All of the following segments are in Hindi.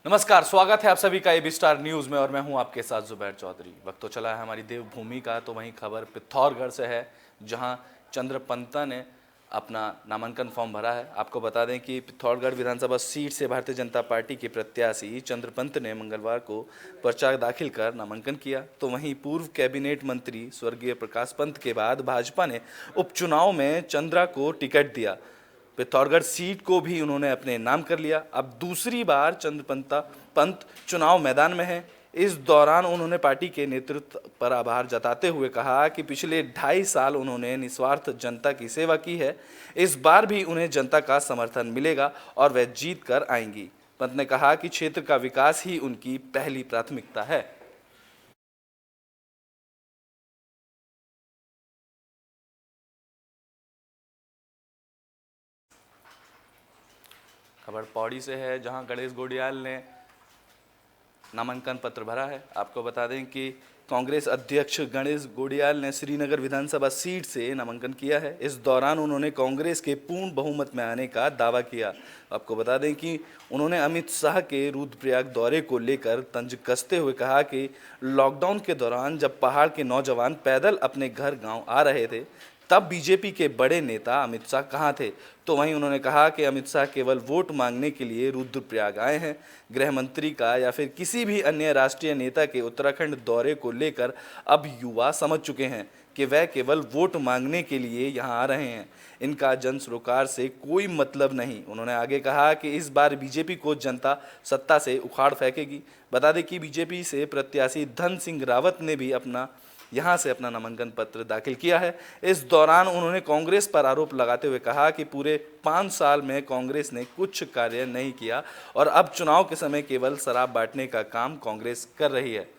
नमस्कार, स्वागत है आप सभी का एबी स्टार न्यूज में और मैं हूं आपके साथ जुबैर चौधरी। वक्त तो चला है हमारी देवभूमि का, तो वहीं खबर पिथौरगढ़ से है, जहां चंद्रपंता ने अपना नामांकन फॉर्म भरा है। आपको बता दें कि पिथौरगढ़ विधानसभा सीट से भारतीय जनता पार्टी के प्रत्याशी चंद्रपंत ने मंगलवार को पर्चा दाखिल कर नामांकन किया। तो वहीं पूर्व कैबिनेट मंत्री स्वर्गीय प्रकाश पंत के बाद भाजपा ने उपचुनाव में चंद्रा को टिकट दिया। पिथौरगढ़ सीट को भी उन्होंने अपने नाम कर लिया। अब दूसरी बार पंत चुनाव मैदान में है। इस दौरान उन्होंने पार्टी के नेतृत्व पर आभार जताते हुए कहा कि पिछले 2.5 साल उन्होंने निस्वार्थ जनता की सेवा की है। इस बार भी उन्हें जनता का समर्थन मिलेगा और वह जीत कर आएंगी। पंत ने कहा कि क्षेत्र का विकास ही उनकी पहली प्राथमिकता है। खबर पौड़ी से है, जहां गणेश गोडियाल ने नामांकन पत्र भरा है। आपको बता दें कि कांग्रेस अध्यक्ष गणेश गोडियाल ने श्रीनगर विधानसभा सीट से नामांकन किया है। इस दौरान उन्होंने कांग्रेस के पूर्ण बहुमत में आने का दावा किया। आपको बता दें कि उन्होंने अमित शाह के रुद्रप्रयाग दौरे को लेकर तंज कसते हुए कहा कि लॉकडाउन के दौरान जब पहाड़ के नौजवान पैदल अपने घर गांव आ रहे थे, तब बीजेपी के बड़े नेता अमित शाह कहाँ थे। तो वहीं उन्होंने कहा कि अमित शाह केवल वोट मांगने के लिए रुद्रप्रयाग आए हैं। गृह मंत्री का या फिर किसी भी अन्य राष्ट्रीय नेता के उत्तराखंड दौरे को लेकर अब युवा समझ चुके हैं कि वह केवल वोट मांगने के लिए यहां आ रहे हैं। इनका जन सरोकार से कोई मतलब नहीं। उन्होंने आगे कहा कि इस बार बीजेपी को जनता सत्ता से उखाड़ फेंकेगी। बता दें कि बीजेपी से प्रत्याशी धन सिंह रावत ने भी यहां से अपना नामांकन पत्र दाखिल किया है। इस दौरान उन्होंने कांग्रेस पर आरोप लगाते हुए कहा कि पूरे 5 साल में कांग्रेस ने कुछ कार्य नहीं किया और अब चुनाव के समय केवल शराब बांटने का काम कांग्रेस कर रही है।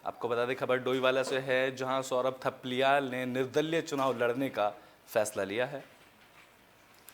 आपको बता दें, खबर डोईवाला से है, जहां सौरभ थपलियाल ने निर्दलीय चुनाव लड़ने का फैसला लिया है।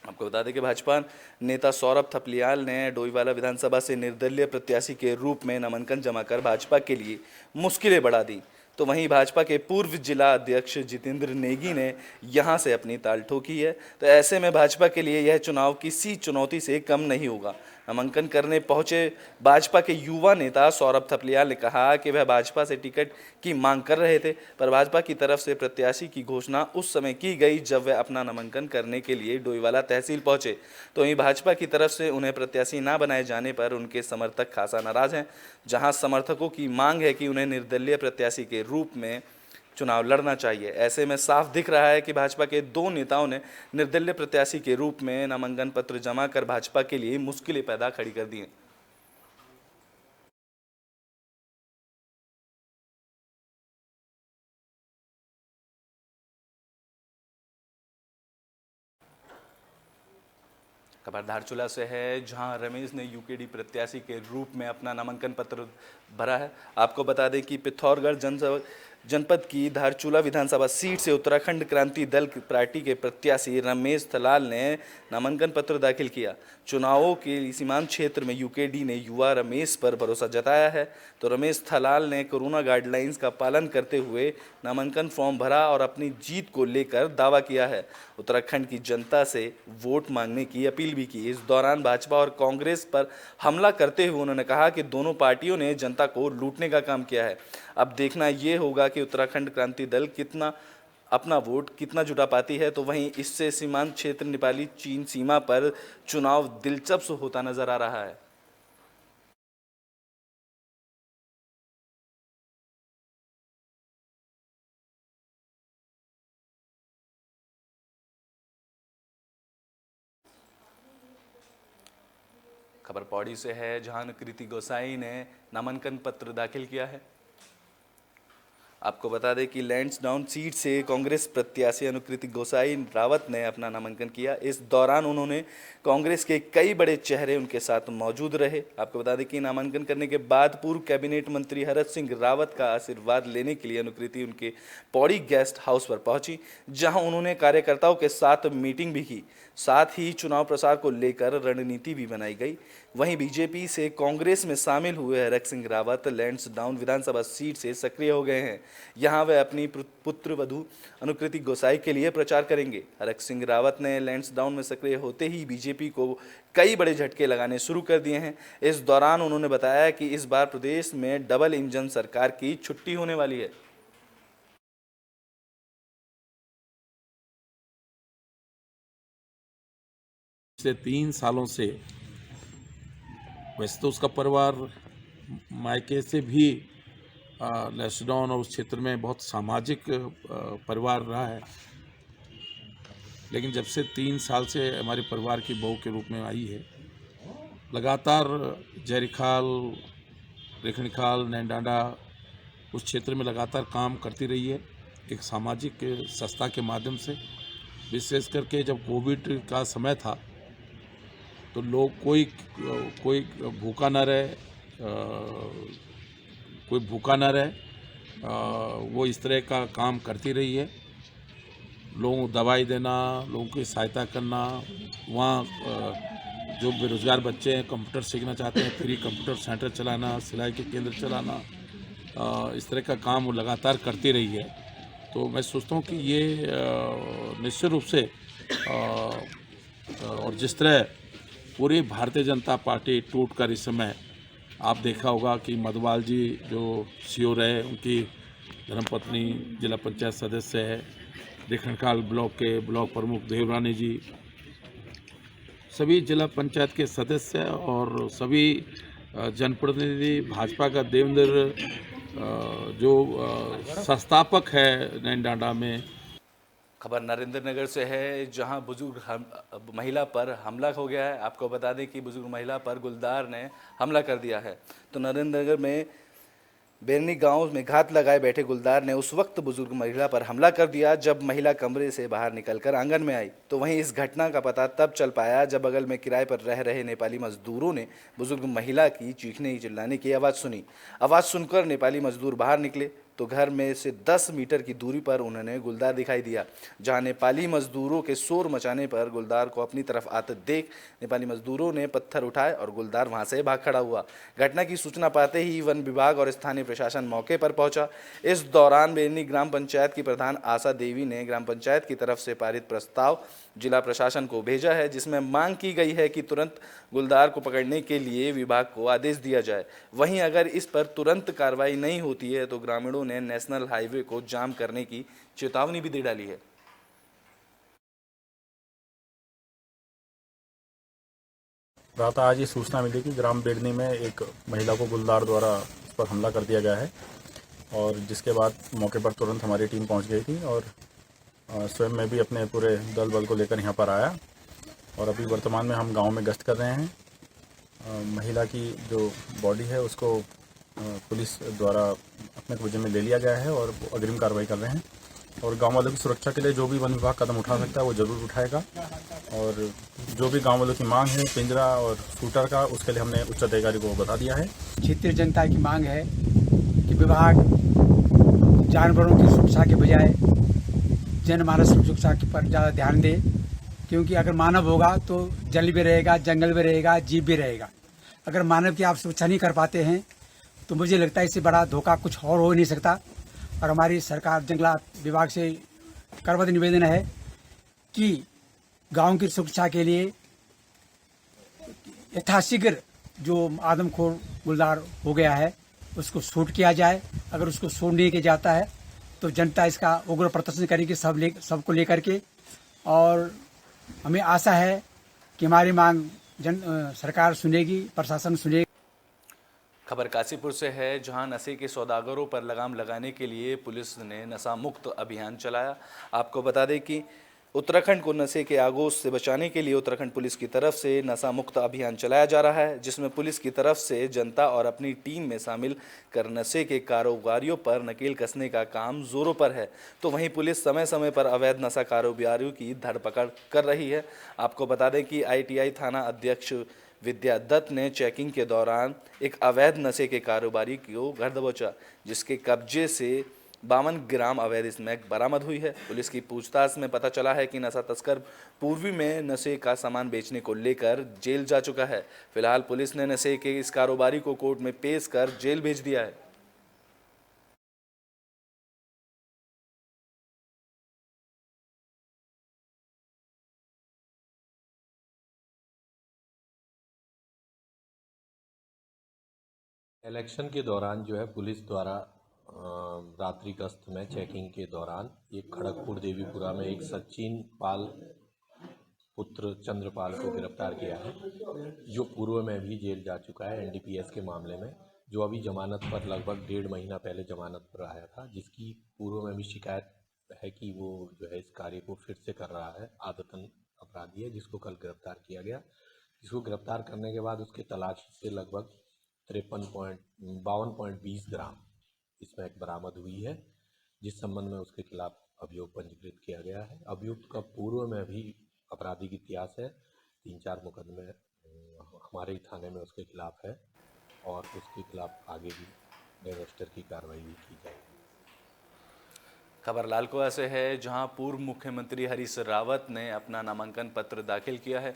आपको बता दें कि भाजपा नेता सौरभ थपलियाल ने डोईवाला विधानसभा से निर्दलीय प्रत्याशी के रूप में नामांकन जमा कर भाजपा के लिए मुश्किलें बढ़ा दी। तो वहीं भाजपा के पूर्व जिला अध्यक्ष जितेंद्र नेगी ने यहां से अपनी ताल ठोकी है। तो ऐसे में भाजपा के लिए यह चुनाव किसी चुनौती से कम नहीं होगा। नामांकन करने पहुंचे भाजपा के युवा नेता सौरभ थपलियाल ने कहा कि वह भाजपा से टिकट की मांग कर रहे थे, पर भाजपा की तरफ से प्रत्याशी की घोषणा उस समय की गई जब वह अपना नामांकन करने के लिए डोईवाला तहसील पहुंचे। तो वहीं भाजपा की तरफ से उन्हें प्रत्याशी न बनाए जाने पर उनके समर्थक खासा नाराज हैं। जहां समर्थकों की मांग है कि उन्हें निर्दलीय प्रत्याशी के रूप में चुनाव लड़ना चाहिए। ऐसे में साफ दिख रहा है कि भाजपा के 2 नेताओं ने निर्दलीय प्रत्याशी के रूप में नामांकन पत्र जमा कर भाजपा के लिए मुश्किलें पैदा खड़ी कर दी हैं। खबर धारचूला से है, जहां रमेश ने यूकेडी प्रत्याशी के रूप में अपना नामांकन पत्र भरा है। आपको बता दें कि पिथौरगढ़ जनपद की धारचूला विधानसभा सीट से उत्तराखंड क्रांति दल पार्टी के प्रत्याशी रमेश थलाल ने नामांकन पत्र दाखिल किया। चुनावों के सीमांत क्षेत्र में यूकेडी ने युवा रमेश पर भरोसा जताया है। तो रमेश थलाल ने कोरोना गाइडलाइंस का पालन करते हुए नामांकन फॉर्म भरा और अपनी जीत को लेकर दावा किया है। उत्तराखंड की जनता से वोट मांगने की अपील भी की। इस दौरान भाजपा और कांग्रेस पर हमला करते हुए उन्होंने कहा कि दोनों पार्टियों ने जनता को लूटने का काम किया है। अब देखना ये होगा कि उत्तराखंड क्रांति दल अपना वोट कितना जुटा पाती है। तो वहीं इससे सीमांत क्षेत्र नेपाली चीन सीमा पर चुनाव दिलचस्प होता नजर आ रहा है। खबर पौड़ी से है, जहां कृति गोसाई ने नामांकन पत्र दाखिल किया है। आपको बता दें कि लैंसडाउन सीट से कांग्रेस प्रत्याशी अनुकृति गोसाई रावत ने अपना नामांकन किया। इस दौरान उन्होंने कांग्रेस के कई बड़े चेहरे उनके साथ मौजूद रहे। आपको बता दें कि नामांकन करने के बाद पूर्व कैबिनेट मंत्री हरक सिंह रावत का आशीर्वाद लेने के लिए अनुकृति उनके पौड़ी गेस्ट हाउस पर पहुंची, जहां उन्होंने कार्यकर्ताओं के साथ मीटिंग भी की। साथ ही चुनाव प्रचार को लेकर रणनीति भी बनाई गई। वहीं बीजेपी से कांग्रेस में शामिल हुए हरक सिंह रावत लैंसडाउन विधानसभा सीट से सक्रिय हो गए हैं। यहां वे अपनी पुत्र वधू अनुकृति गोसाई के लिए प्रचार करेंगे। हरक सिंह रावत ने लैंसडाउन में सक्रिय होते ही बीजेपी को कई बड़े झटके लगाने शुरू कर दिए हैं। इस दौरान उन्होंने बताया कि इस बार प्रदेश में डबल इंजन सरकार की छुट्टी होने वाली है। पिछले 3 सालों से वैसे तो उसका परिवार मायके से भी लैंसडाउन और उस क्षेत्र में बहुत सामाजिक परिवार रहा है, लेकिन जब से 3 साल से हमारे परिवार की बहू के रूप में आई है, लगातार जयरीखाल, रेखणीखाल, नैनडांडा उस क्षेत्र में लगातार काम करती रही है एक सामाजिक संस्था के माध्यम से। विशेष करके जब कोविड का समय था तो लोग कोई भूखा न रहे, वो इस तरह का काम करती रही है। लोगों को दवाई देना, लोगों की सहायता करना, वहाँ जो बेरोजगार बच्चे हैं कंप्यूटर सीखना चाहते हैं, फ्री कंप्यूटर सेंटर चलाना, सिलाई के केंद्र चलाना, इस तरह का काम वो लगातार करती रही है। तो मैं सोचता हूँ कि ये निश्चित रूप से और जिस तरह पूरी भारतीय जनता पार्टी टूट कर इस समय आप देखा होगा कि मधुवाल जी जो सीओ रहे, उनकी धर्मपत्नी जिला पंचायत सदस्य है, रेखणखाल ब्लॉक के ब्लॉक प्रमुख देवरानी जी, सभी जिला पंचायत के सदस्य और सभी जनप्रतिनिधि, भाजपा का देवेंद्र जो संस्थापक है नैनडांडा में। खबर नरेंद्र नगर से है, जहां बुजुर्ग महिला पर हमला हो गया है। आपको बता दें कि बुजुर्ग महिला पर गुलदार ने हमला कर दिया है। तो नरेंद्र नगर में बेरनी गांव में घात लगाए बैठे गुलदार ने उस वक्त बुजुर्ग महिला पर हमला कर दिया जब महिला कमरे से बाहर निकलकर आंगन में आई। तो वहीं इस घटना का पता तब चल पाया जब बगल में किराए पर रह रहे नेपाली मजदूरों ने बुजुर्ग महिला की चीखने चिल्लाने की आवाज़ सुनी। आवाज़ सुनकर नेपाली मजदूर बाहर निकले तो घर में से 10 मीटर की दूरी पर उन्होंने गुलदार दिखाई दिया, जहां नेपाली मजदूरों के शोर मचाने पर गुलदार को अपनी तरफ आते देख नेपाली मजदूरों ने पत्थर उठाए और गुलदार वहां से भाग खड़ा हुआ। घटना की सूचना पाते ही वन विभाग और स्थानीय प्रशासन मौके पर पहुंचा। इस दौरान बेरनी ग्राम पंचायत की प्रधान आशा देवी ने ग्राम पंचायत की तरफ से पारित प्रस्ताव जिला प्रशासन को भेजा है, जिसमें मांग की गई है कि तुरंत गुलदार को पकड़ने के लिए विभाग को आदेश दिया जाए। वहीं अगर इस पर तुरंत कार्रवाई नहीं होती है तो ग्रामीणों ने नेशनल हाईवे को जाम करने की चेतावनी भी दे डाली है। प्रातः आज ये सूचना मिली कि ग्राम बेरनी में एक महिला को गुलदार द्वारा उस पर हमला कर दिया गया है, और जिसके बाद मौके पर तुरंत हमारी टीम पहुंच गई थी और स्वयं मैं भी अपने पूरे दल बल को लेकर यहां पर आया। और अभी वर्तमान में हम गांव में गश्त कर रहे हैं। महिला की जो बॉडी है उसको पुलिस द्वारा अपने कब्जे में ले लिया गया है और अग्रिम कार्रवाई कर रहे हैं। और गांव वालों की सुरक्षा के लिए जो भी वन विभाग कदम उठा सकता है वो जरूर उठाएगा, और जो भी गांव वालों की मांग है पिंजरा और शूटर का, उसके लिए हमने उच्च अधिकारी को बता दिया है। क्षेत्रीय जनता की मांग है कि विभाग जानवरों की सुरक्षा के बजाय जनमानस की सुरक्षा पर ज़्यादा ध्यान दे, क्योंकि अगर मानव होगा तो जल भी रहेगा, जंगल भी रहेगा, जीव भी रहेगा। अगर मानव की आप सुरक्षा नहीं कर पाते हैं तो मुझे लगता है इससे बड़ा धोखा कुछ और हो नहीं सकता। और हमारी सरकार जंगलात विभाग से करबद्ध निवेदन है कि गांव की सुरक्षा के लिए यथाशीघ्र जो आदमखोर गुलदार हो गया है उसको शूट किया जाए। अगर उसको शूट नहीं किया जाता है तो जनता इसका उग्र प्रदर्शन करेगी सबको लेकर के, और हमें आशा है कि हमारी मांग सरकार सुनेगी, प्रशासन सुनेगी। खबर काशीपुर से है, जहां नशे के सौदागरों पर लगाम लगाने के लिए पुलिस ने नशा मुक्त अभियान चलाया। आपको बता दें कि उत्तराखंड को नशे के आगोश से बचाने के लिए उत्तराखंड पुलिस की तरफ से नशा मुक्त अभियान चलाया जा रहा है, जिसमें पुलिस की तरफ से जनता और अपनी टीम में शामिल कर नशे के कारोबारियों पर नकेल कसने का काम जोरों पर है। तो वहीं पुलिस समय समय पर अवैध नशा कारोबारियों की धरपकड़ कर रही है। आपको बता दें कि ITI थाना अध्यक्ष विद्या दत्त ने चेकिंग के दौरान एक अवैध नशे के कारोबारी को घर दबोचा, जिसके कब्जे से 52 ग्राम अवैध स्मैक बरामद हुई है। पुलिस की पूछताछ में पता चला है कि नशा तस्कर पूर्वी में नशे का सामान बेचने को लेकर जेल जा चुका है। फिलहाल पुलिस ने नशे के इस कारोबारी को कोर्ट में पेश कर जेल भेज दिया है। इलेक्शन के दौरान जो है पुलिस द्वारा रात्रि गश्त में चेकिंग के दौरान एक खड़गपुर देवीपुरा में एक सचिन पाल पुत्र चंद्रपाल को गिरफ्तार किया है, जो पूर्व में भी जेल जा चुका है NDPS के मामले में, जो अभी जमानत पर लगभग 1.5 महीना पहले जमानत पर आया था, जिसकी पूर्व में भी शिकायत है कि वो जो है इस कार्य को फिर से कर रहा है, आदतन अपराधी है, जिसको कल गिरफ्तार किया गया। जिसको गिरफ्तार करने के बाद उसके तलाशी से लगभग 52.20 ग्राम स्मैक बरामद हुई है, जिस संबंध में उसके खिलाफ अभियोग पंजीकृत किया गया है। अभियुक्त का पूर्व में भी आपराधिक इतिहास है, 3-4 मुकदमे हमारे ही थाने में उसके खिलाफ है और उसके खिलाफ आगे भी रजिस्टर की कार्रवाई भी की जाएगी। खबर लालकुआ से है, जहां पूर्व मुख्यमंत्री हरीश रावत ने अपना नामांकन पत्र दाखिल किया है।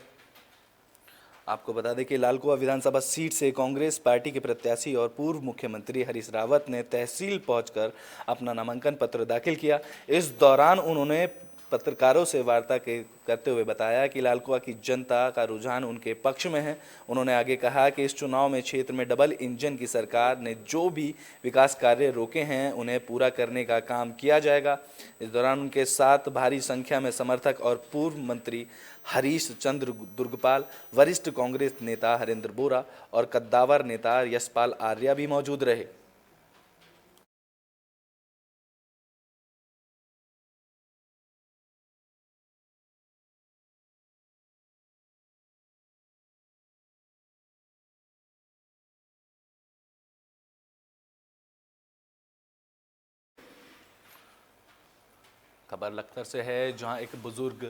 आपको बता दें कि लालकुआ विधानसभा सीट से कांग्रेस पार्टी के प्रत्याशी और पूर्व मुख्यमंत्री हरीश रावत ने तहसील पहुंचकर अपना नामांकन पत्र दाखिल किया। इस दौरान उन्होंने पत्रकारों से वार्ता करते हुए बताया कि लालकुआ की जनता का रुझान उनके पक्ष में है। उन्होंने आगे कहा कि इस चुनाव में क्षेत्र में डबल इंजन की सरकार ने जो भी विकास कार्य रोके हैं उन्हें पूरा करने का काम किया जाएगा। इस दौरान उनके साथ भारी संख्या में समर्थक और पूर्व मंत्री हरीश चंद्र दुर्गपाल, वरिष्ठ कांग्रेस नेता हरेंद्र बोरा और कद्दावर नेता यशपाल आर्या भी मौजूद रहे। खबर लखनऊ से है, जहां एक बुजुर्ग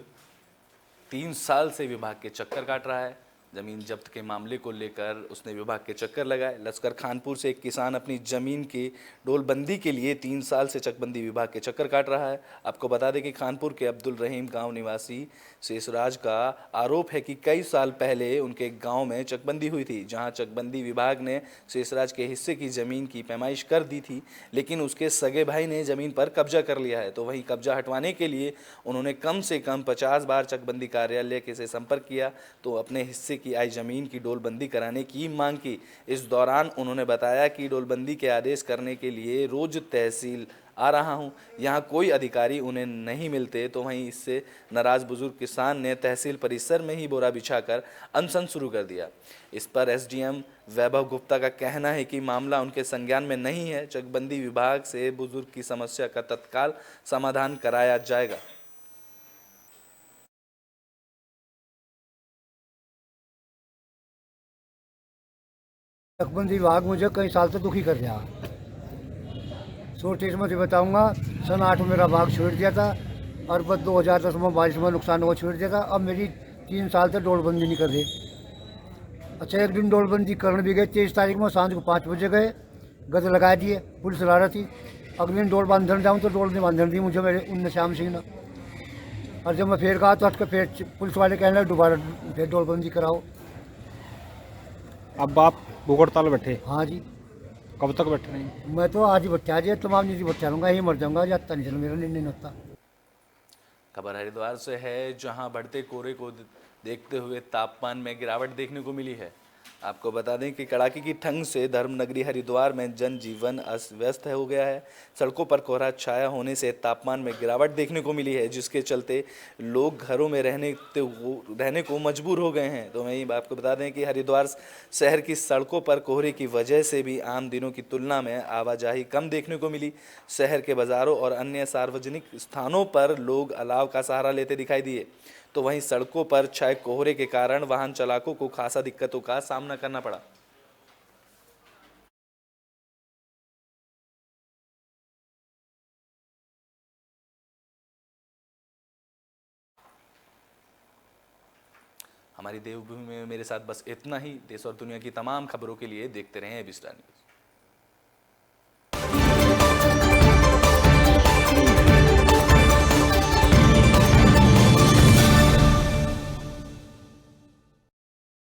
3 साल से विभाग के चक्कर काट रहा है। ज़मीन जब्त के मामले को लेकर उसने विभाग के चक्कर लगाए। लश्कर खानपुर से एक किसान अपनी ज़मीन की डोलबंदी के लिए 3 साल से चकबंदी विभाग के चक्कर काट रहा है। आपको बता दें कि खानपुर के अब्दुल रहीम गांव निवासी शेषराज का आरोप है कि कई साल पहले उनके गांव में चकबंदी हुई थी, जहां चकबंदी विभाग ने शेषराज के हिस्से की ज़मीन की पैमाइश कर दी थी, लेकिन उसके सगे भाई ने ज़मीन पर कब्जा कर लिया है। तो वहीं कब्जा हटवाने के लिए उन्होंने कम से कम 50 बार चकबंदी कार्यालय से संपर्क किया तो अपने हिस्से की आई जमीन की डोलबंदी कराने की मांग की। इस दौरान उन्होंने बताया कि डोलबंदी के आदेश करने के लिए रोज तहसील आ रहा हूं, यहां कोई अधिकारी उन्हें नहीं मिलते। तो वहीं इससे नाराज बुजुर्ग किसान ने तहसील परिसर में ही बोरा बिछाकर अनशन शुरू कर दिया। इस पर SDM वैभव गुप्ता का कहना है कि मामला उनके संज्ञान में नहीं है। चकबंदी विभाग से बुजुर्ग की समस्या का तत्काल समाधान कराया जाएगा। चकबंदी विभाग मुझे कई साल से दुखी कर दिया। शोर्ट में से बताऊंगा, सन 8 में मेरा भाग छोड़ दिया था और बस 2010 में बारिश में नुकसान हुआ छोड़ दिया था। अब मेरी 3 साल से डोलबंदी नहीं कर रही। अच्छा, एक दिन डोलबंदी करने भी गए, 23 तारीख में सांझ को 5 बजे गए, गद लगा दिए, पुलिस ला रही थी। अगले दिन डोल बांधने जाऊँ तो डोल नहीं बांधने दी मुझे मेरे उन श्याम सिंह ने। और जब मैं फिर कहा तो हट के फिर पुलिस वाले कहने लगे दोबारा फिर डोलबंदी कराओ। अब आप भूख हड़ताल बैठे? हाँ जी। कब तक बैठे रहेंगे? मैं तो आज ही बच्चा जी, तमाम नहीं बच्चा लूँगा, यही मर जाऊँगा, जाता नहीं चल, मेरा निर्णय नहीं होता। खबर हरिद्वार से है, जहां बढ़ते कोहरे को देखते हुए तापमान में गिरावट देखने को मिली है। आपको बता दें कि कड़ाके की ठंड से धर्मनगरी हरिद्वार में जनजीवन अस्त व्यस्त हो गया है। सड़कों पर कोहरा छाया होने से तापमान में गिरावट देखने को मिली है, जिसके चलते लोग घरों में रहने को मजबूर हो गए हैं। तो वहीं आपको बता दें कि हरिद्वार शहर की सड़कों पर कोहरे की वजह से भी आम दिनों की तुलना में आवाजाही कम देखने को मिली। शहर के बाजारों और अन्य सार्वजनिक स्थानों पर लोग अलाव का सहारा लेते दिखाई दिए। तो वहीं सड़कों पर छाए कोहरे के कारण वाहन चालकों को खासा दिक्कतों का सामना करना पड़ा। हमारी देवभूमि में मेरे साथ बस इतना ही। देश और दुनिया की तमाम खबरों के लिए देखते रहें एबी स्टार न्यूज़।